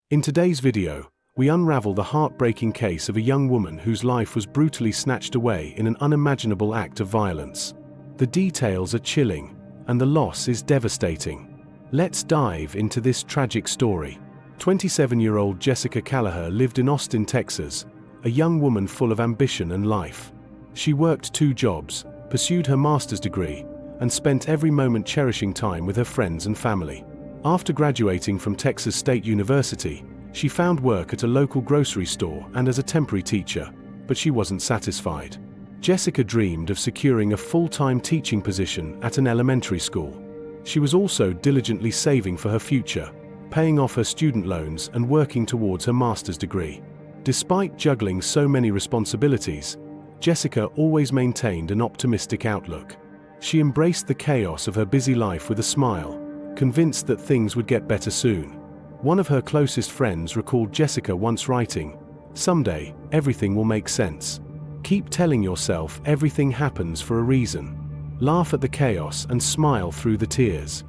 In today's video, we unravel the heartbreaking case of a young woman whose life was brutally snatched away in an unimaginable act of violence. The details are chilling, and the loss is devastating. Let's dive into this tragic story. 27-year-old Jessica Callaher lived in Austin, Texas, a young woman full of ambition and life. She worked 2 jobs, pursued her master's degree, and spent every moment cherishing time with her friends and family. After graduating from Texas State University, she found work at a local grocery store and as a temporary teacher, but she wasn't satisfied. Jessica dreamed of securing a full-time teaching position at an elementary school. She was also diligently saving for her future, paying off her student loans and working towards her master's degree. Despite juggling so many responsibilities, Jessica always maintained an optimistic outlook. She embraced the chaos of her busy life with a smile, convinced that things would get better soon. One of her closest friends recalled Jessica once writing, "Someday, everything will make sense. Keep telling yourself everything happens for a reason. Laugh at the chaos and smile through the tears."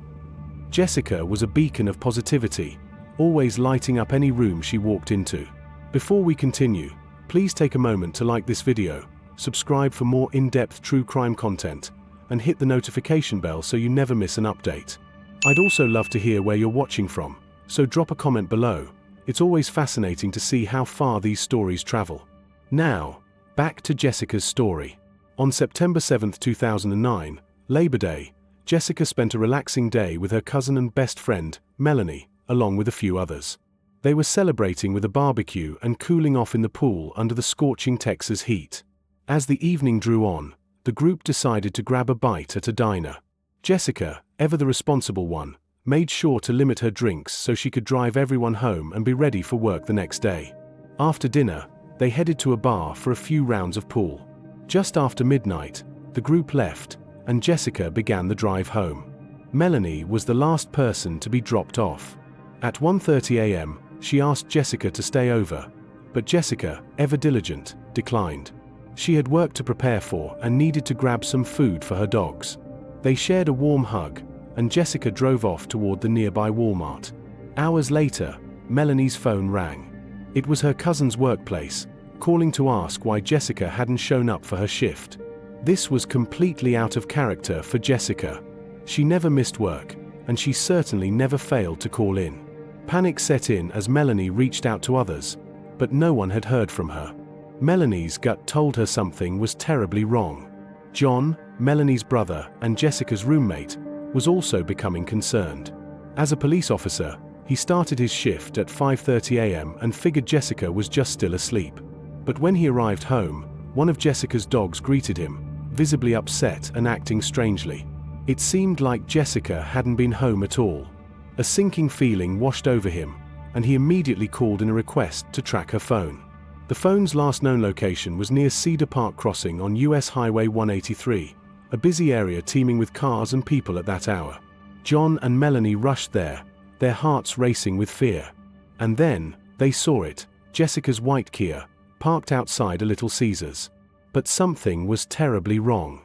Jessica was a beacon of positivity, always lighting up any room she walked into. Before we continue, please take a moment to like this video, subscribe for more in-depth true crime content, and hit the notification bell so you never miss an update. I'd also love to hear where you're watching from, so drop a comment below. It's always fascinating to see how far these stories travel. Now, back to Jessica's story. On September 7, 2009, Labor Day, Jessica spent a relaxing day with her cousin and best friend, Melanie, along with a few others. They were celebrating with a barbecue and cooling off in the pool under the scorching Texas heat. As the evening drew on, the group decided to grab a bite at a diner. Jessica, ever the responsible one, made sure to limit her drinks so she could drive everyone home and be ready for work the next day. After dinner, they headed to a bar for a few rounds of pool. Just after midnight, the group left, and Jessica began the drive home. Melanie was the last person to be dropped off. At 1:30 a.m., she asked Jessica to stay over, but Jessica, ever diligent, declined. She had work to prepare for and needed to grab some food for her dogs. They shared a warm hug, and Jessica drove off toward the nearby Walmart. Hours later, Melanie's phone rang. It was her cousin's workplace, calling to ask why Jessica hadn't shown up for her shift. This was completely out of character for Jessica. She never missed work, and she certainly never failed to call in. Panic set in as Melanie reached out to others, but no one had heard from her. Melanie's gut told her something was terribly wrong. John, Melanie's brother and Jessica's roommate, was also becoming concerned. As a police officer, he started his shift at 5:30 a.m. and figured Jessica was just still asleep. But when he arrived home, one of Jessica's dogs greeted him, visibly upset and acting strangely. It seemed like Jessica hadn't been home at all. A sinking feeling washed over him, and he immediately called in a request to track her phone. The phone's last known location was near Cedar Park Crossing on US Highway 183, a busy area teeming with cars and people at that hour. John and Melanie rushed there, their hearts racing with fear. And then, they saw it, Jessica's white Kia, parked outside a Little Caesars. But something was terribly wrong.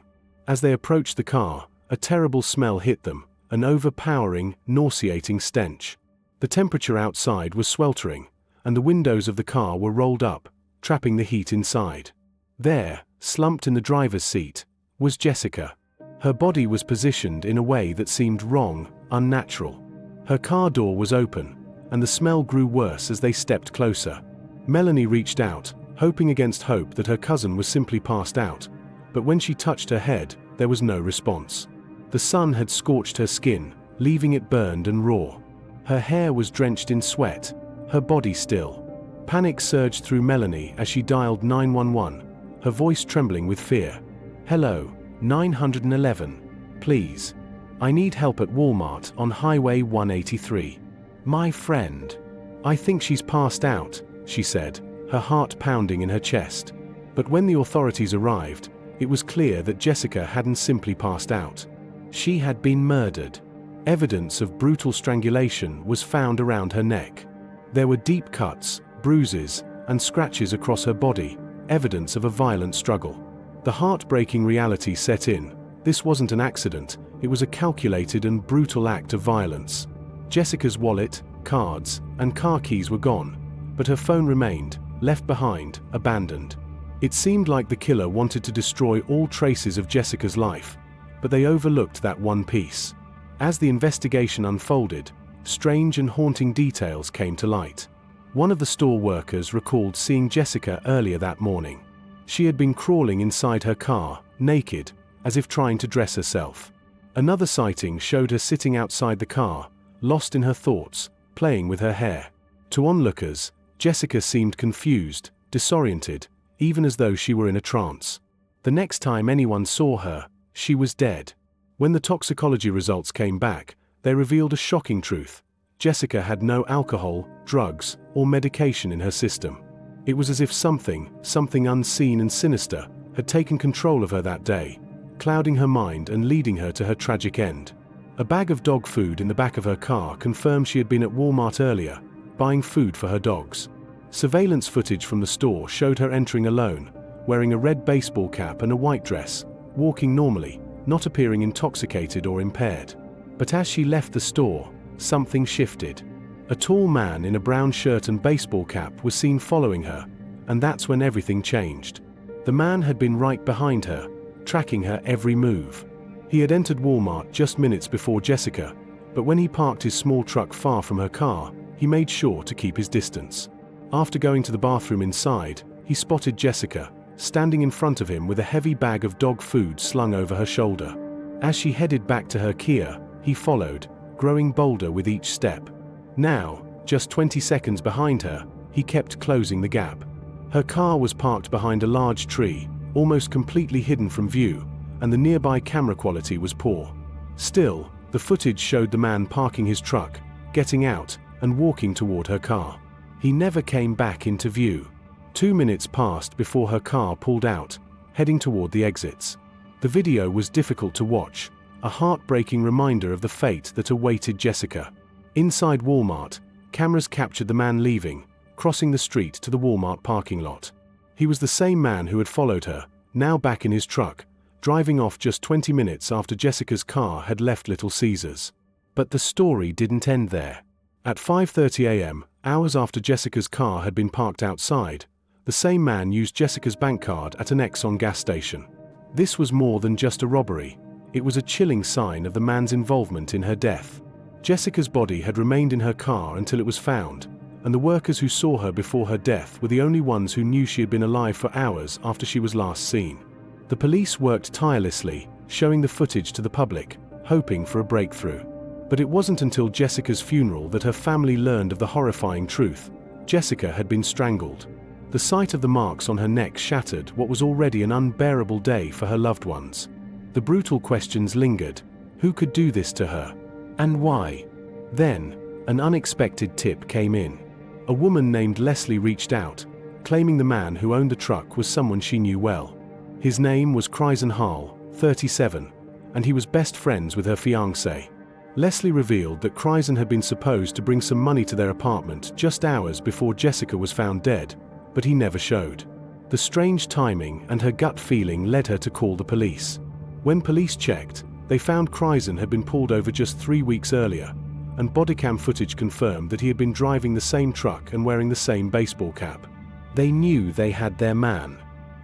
As they approached the car, a terrible smell hit them, an overpowering, nauseating stench. The temperature outside was sweltering, and the windows of the car were rolled up, trapping the heat inside. There, slumped in the driver's seat, was Jessica. Her body was positioned in a way that seemed wrong, unnatural. Her car door was open, and the smell grew worse as they stepped closer. Melanie reached out, hoping against hope that her cousin was simply passed out, but when she touched her head, there was no response. The sun had scorched her skin, leaving it burned and raw. Her hair was drenched in sweat, her body still. Panic surged through Melanie as she dialed 911, her voice trembling with fear. "Hello, 911. Please. I need help at Walmart on Highway 183. My friend. I think she's passed out," she said, her heart pounding in her chest. But when the authorities arrived, it was clear that Jessica hadn't simply passed out. She had been murdered. Evidence of brutal strangulation was found around her neck. There were deep cuts, bruises, and scratches across her body, evidence of a violent struggle. The heartbreaking reality set in. This wasn't an accident, it was a calculated and brutal act of violence. Jessica's wallet, cards, and car keys were gone, but her phone remained, left behind, abandoned. It seemed like the killer wanted to destroy all traces of Jessica's life, but they overlooked that one piece. As the investigation unfolded, strange and haunting details came to light. One of the store workers recalled seeing Jessica earlier that morning. She had been crawling inside her car, naked, as if trying to dress herself. Another sighting showed her sitting outside the car, lost in her thoughts, playing with her hair. To onlookers, Jessica seemed confused, disoriented, even as though she were in a trance. The next time anyone saw her, she was dead. When the toxicology results came back, they revealed a shocking truth. Jessica had no alcohol, drugs, or medication in her system. It was as if something unseen and sinister, had taken control of her that day, clouding her mind and leading her to her tragic end. A bag of dog food in the back of her car confirmed she had been at Walmart earlier, buying food for her dogs. Surveillance footage from the store showed her entering alone, wearing a red baseball cap and a white dress, walking normally, not appearing intoxicated or impaired. But as she left the store, something shifted. A tall man in a brown shirt and baseball cap was seen following her, and that's when everything changed. The man had been right behind her, tracking her every move. He had entered Walmart just minutes before Jessica, but when he parked his small truck far from her car, he made sure to keep his distance. After going to the bathroom inside, he spotted Jessica, standing in front of him with a heavy bag of dog food slung over her shoulder. As she headed back to her Kia, he followed, growing bolder with each step. Now, just 20 seconds behind her, he kept closing the gap. Her car was parked behind a large tree, almost completely hidden from view, and the nearby camera quality was poor. Still, the footage showed the man parking his truck, getting out, and walking toward her car. He never came back into view. 2 minutes passed before her car pulled out, heading toward the exits. The video was difficult to watch, a heartbreaking reminder of the fate that awaited Jessica. Inside Walmart, cameras captured the man leaving, crossing the street to the Walmart parking lot. He was the same man who had followed her, now back in his truck, driving off just 20 minutes after Jessica's car had left Little Caesars. But the story didn't end there. At 5:30 a.m., hours after Jessica's car had been parked outside, the same man used Jessica's bank card at an Exxon gas station. This was more than just a robbery. It was a chilling sign of the man's involvement in her death. Jessica's body had remained in her car until it was found, and the workers who saw her before her death were the only ones who knew she had been alive for hours after she was last seen. The police worked tirelessly, showing the footage to the public, hoping for a breakthrough. But it wasn't until Jessica's funeral that her family learned of the horrifying truth. Jessica had been strangled. The sight of the marks on her neck shattered what was already an unbearable day for her loved ones. The brutal questions lingered. Who could do this to her? And why? Then, an unexpected tip came in. A woman named Leslie reached out, claiming the man who owned the truck was someone she knew well. His name was Kryzen Hall, 37, and he was best friends with her fiancé. Leslie revealed that Kryzen had been supposed to bring some money to their apartment just hours before Jessica was found dead, but he never showed. The strange timing and her gut feeling led her to call the police. When police checked, they found Kryzen had been pulled over just 3 weeks earlier, and bodycam footage confirmed that he had been driving the same truck and wearing the same baseball cap. They knew they had their man.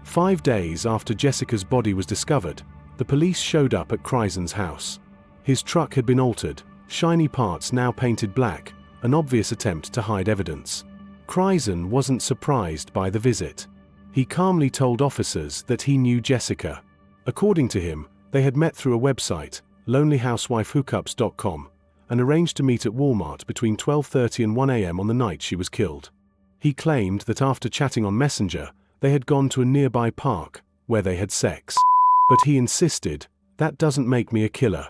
5 days after Jessica's body was discovered, the police showed up at Kryzen's house. His truck had been altered, shiny parts now painted black, an obvious attempt to hide evidence. Kryzen wasn't surprised by the visit. He calmly told officers that he knew Jessica. According to him, they had met through a website, lonelyhousewifehookups.com, and arranged to meet at Walmart between 12:30 and 1 a.m. on the night she was killed. He claimed that after chatting on Messenger, they had gone to a nearby park, where they had sex. But he insisted, "That doesn't make me a killer."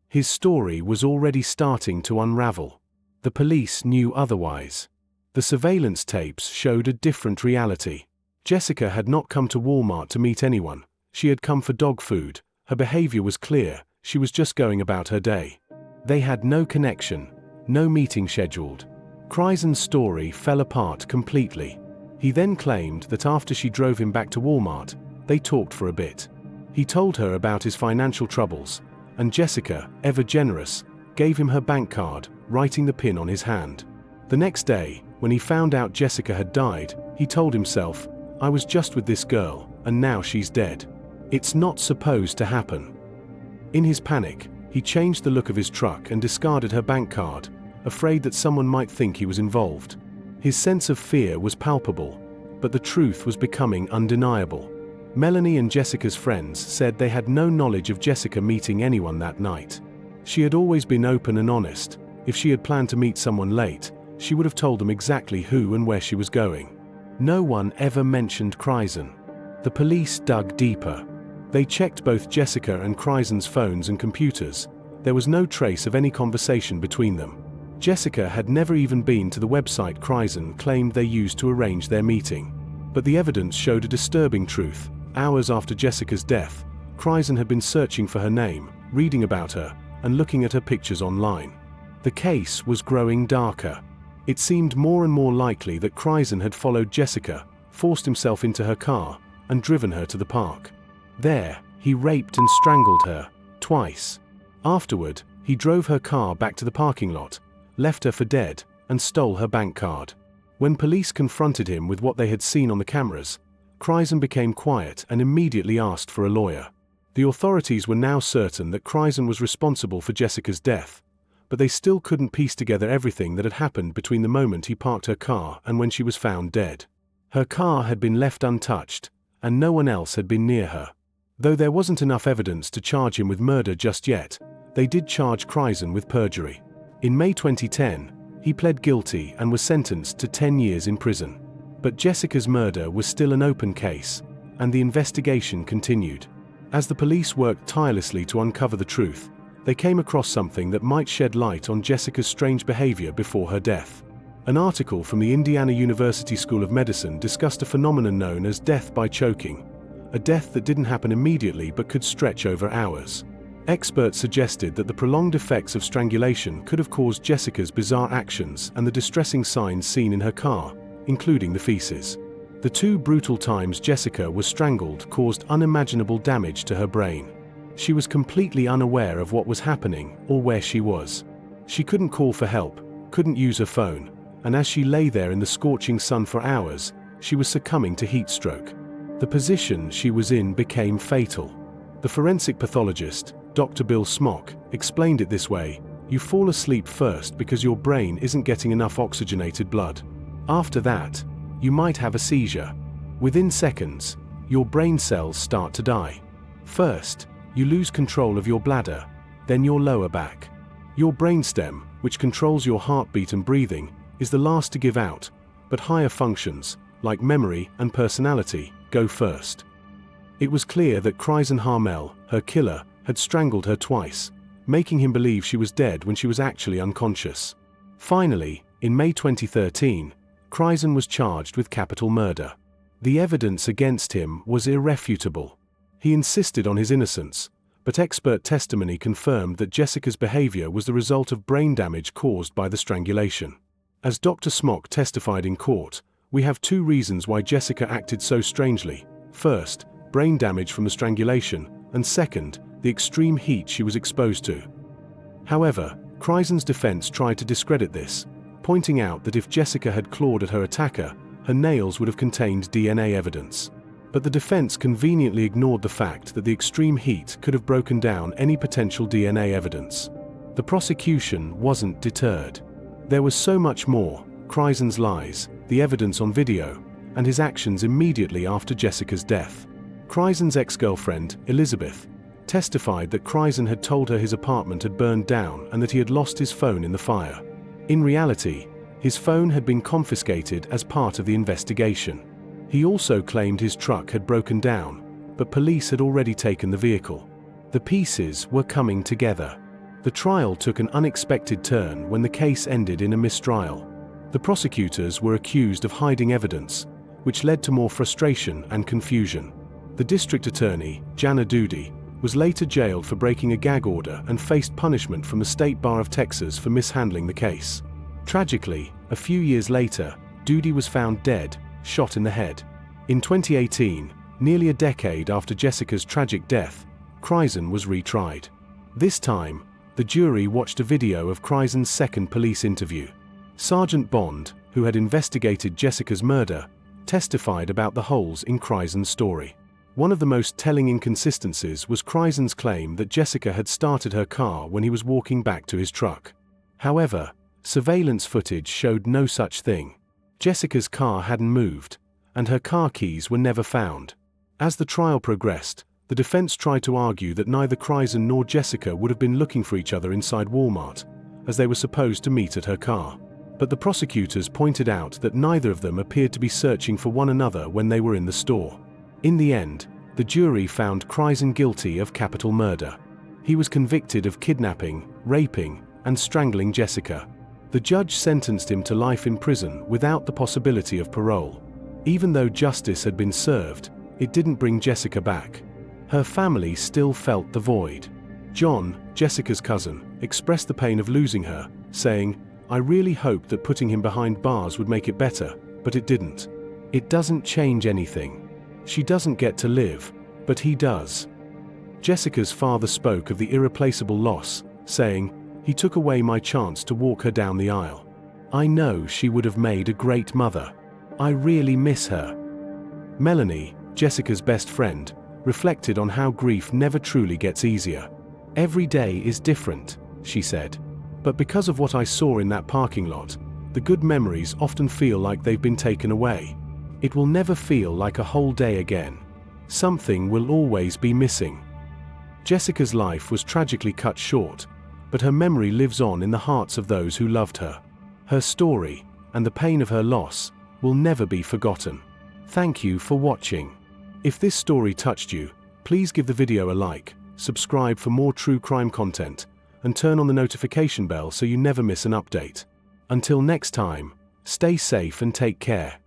His story was already starting to unravel. The police knew otherwise. The surveillance tapes showed a different reality. Jessica had not come to Walmart to meet anyone. She had come for dog food. Her behavior was clear. She was just going about her day. They had no connection, no meeting scheduled. Kryzen's story fell apart completely. He then claimed that after she drove him back to Walmart, they talked for a bit. He told her about his financial troubles, and Jessica, ever generous, gave him her bank card, writing the PIN on his hand. The next day, when he found out Jessica had died, he told himself, "I was just with this girl, and now she's dead. It's not supposed to happen." In his panic, he changed the look of his truck and discarded her bank card, afraid that someone might think he was involved. His sense of fear was palpable, but the truth was becoming undeniable. Melanie and Jessica's friends said they had no knowledge of Jessica meeting anyone that night. She had always been open and honest. If she had planned to meet someone late, she would have told them exactly who and where she was going. No one ever mentioned Kryzen. The police dug deeper. They checked both Jessica and Kryzen's phones and computers. There was no trace of any conversation between them. Jessica had never even been to the website Kryzen claimed they used to arrange their meeting. But the evidence showed a disturbing truth. Hours after Jessica's death, Kryzen had been searching for her name, reading about her, and looking at her pictures online. The case was growing darker. It seemed more and more likely that Kryzen had followed Jessica, forced himself into her car, and driven her to the park. There, he raped and strangled her, twice. Afterward, he drove her car back to the parking lot, left her for dead, and stole her bank card. When police confronted him with what they had seen on the cameras, Kryzen became quiet and immediately asked for a lawyer. The authorities were now certain that Kryzen was responsible for Jessica's death, but they still couldn't piece together everything that had happened between the moment he parked her car and when she was found dead. Her car had been left untouched, and no one else had been near her. Though there wasn't enough evidence to charge him with murder just yet, they did charge Kryzen with perjury. In May 2010, he pled guilty and was sentenced to 10 years in prison. But Jessica's murder was still an open case, and the investigation continued. As the police worked tirelessly to uncover the truth, they came across something that might shed light on Jessica's strange behavior before her death. An article from the Indiana University School of Medicine discussed a phenomenon known as death by choking, a death that didn't happen immediately but could stretch over hours. Experts suggested that the prolonged effects of strangulation could have caused Jessica's bizarre actions and the distressing signs seen in her car, including the feces. The 2 brutal times Jessica was strangled caused unimaginable damage to her brain. She was completely unaware of what was happening or where she was. She couldn't call for help, couldn't use her phone, and as she lay there in the scorching sun for hours, she was succumbing to heat stroke. The position she was in became fatal. The forensic pathologist, Dr. Bill Smock, explained it this way: "You fall asleep first because your brain isn't getting enough oxygenated blood. After that, you might have a seizure. Within seconds, your brain cells start to die. First, you lose control of your bladder, then your lower back. Your brainstem, which controls your heartbeat and breathing, is the last to give out, but higher functions, like memory and personality, go first." It was clear that Kryzen Harmel, her killer, had strangled her twice, making him believe she was dead when she was actually unconscious. Finally, in May 2013, Kryzen was charged with capital murder. The evidence against him was irrefutable. He insisted on his innocence, but expert testimony confirmed that Jessica's behavior was the result of brain damage caused by the strangulation. As Dr. Smock testified in court, "We have 2 reasons why Jessica acted so strangely. First, brain damage from the strangulation, and second, the extreme heat she was exposed to." However, Kryzen's defense tried to discredit this, pointing out that if Jessica had clawed at her attacker, her nails would have contained DNA evidence. But the defense conveniently ignored the fact that the extreme heat could have broken down any potential DNA evidence. The prosecution wasn't deterred. There was so much more: Kryzen's lies, the evidence on video, and his actions immediately after Jessica's death. Kryzen's ex-girlfriend, Elizabeth, testified that Kryzen had told her his apartment had burned down and that he had lost his phone in the fire. In reality, his phone had been confiscated as part of the investigation. He also claimed his truck had broken down, but police had already taken the vehicle. The pieces were coming together. The trial took an unexpected turn when the case ended in a mistrial. The prosecutors were accused of hiding evidence, which led to more frustration and confusion. The district attorney, Jana Doody, was later jailed for breaking a gag order and faced punishment from the State Bar of Texas for mishandling the case. Tragically, a few years later, Doody was found dead, shot in the head. In 2018, nearly a decade after Jessica's tragic death, Kryzen was retried. This time, The jury watched a video of Chrysen's second police interview. Sergeant Bond, who had investigated Jessica's murder, testified about the holes in Chrysen's story. One of the most telling inconsistencies was Chrysen's claim that Jessica had started her car when he was walking back to his truck. However, surveillance footage showed no such thing. Jessica's car hadn't moved, and her car keys were never found. As the trial progressed, the defense tried to argue that neither Chrysen nor Jessica would have been looking for each other inside Walmart, as they were supposed to meet at her car. But the prosecutors pointed out that neither of them appeared to be searching for one another when they were in the store. In the end, the jury found Chrysen guilty of capital murder. He was convicted of kidnapping, raping, and strangling Jessica. The judge sentenced him to life in prison without the possibility of parole. Even though justice had been served, it didn't bring Jessica back. Her family still felt the void. John, Jessica's cousin, expressed the pain of losing her, saying, "I really hoped that putting him behind bars would make it better, but it didn't. It doesn't change anything. She doesn't get to live, but he does." Jessica's father spoke of the irreplaceable loss, saying, "He took away my chance to walk her down the aisle. I know she would have made a great mother. I really miss her." Melanie, Jessica's best friend, reflected on how grief never truly gets easier. "Every day is different," she said. "But because of what I saw in that parking lot, the good memories often feel like they've been taken away. It will never feel like a whole day again. Something will always be missing." Jessica's life was tragically cut short, but her memory lives on in the hearts of those who loved her. Her story, and the pain of her loss, will never be forgotten. Thank you for watching. If this story touched you, please give the video a like, subscribe for more true crime content, and turn on the notification bell so you never miss an update. Until next time, stay safe and take care.